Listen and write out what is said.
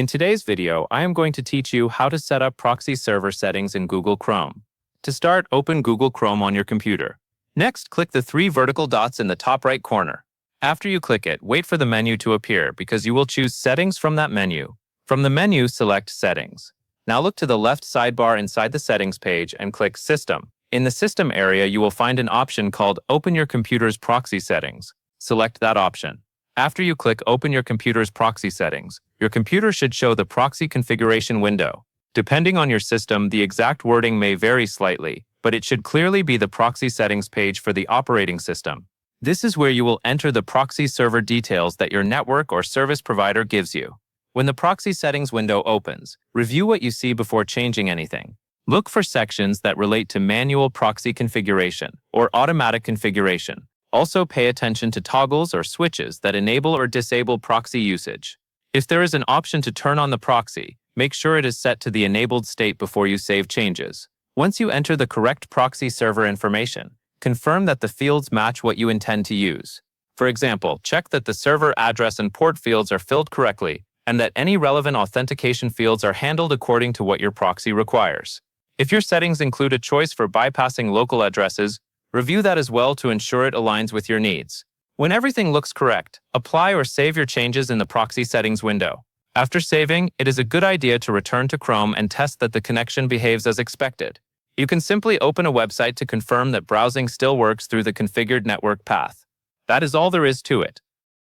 In today's video, I am going to teach you how to set up proxy server settings in Google Chrome. To start, open Google Chrome on your computer. Next, click the three vertical dots in the top right corner. After you click it, wait for the menu to appear because you will choose Settings from that menu. From the menu, select Settings. Now look to the left sidebar inside the Settings page and click System. In the System area, you will find an option called Open your computer's proxy settings. Select that option. After you click Open your computer's proxy settings, your computer should show the proxy configuration window. Depending on your system, the exact wording may vary slightly, but it should clearly be the proxy settings page for the operating system. This is where you will enter the proxy server details that your network or service provider gives you. When the proxy settings window opens, review what you see before changing anything. Look for sections that relate to manual proxy configuration or automatic configuration. Also pay attention to toggles or switches that enable or disable proxy usage. If there is an option to turn on the proxy, make sure it is set to the enabled state before you save changes. Once you enter the correct proxy server information, confirm that the fields match what you intend to use. For example, check that the server address and port fields are filled correctly and that any relevant authentication fields are handled according to what your proxy requires. If your settings include a choice for bypassing local addresses, review that as well to ensure it aligns with your needs. When everything looks correct, apply or save your changes in the proxy settings window. After saving, it is a good idea to return to Chrome and test that the connection behaves as expected. You can simply open a website to confirm that browsing still works through the configured network path. That is all there is to it.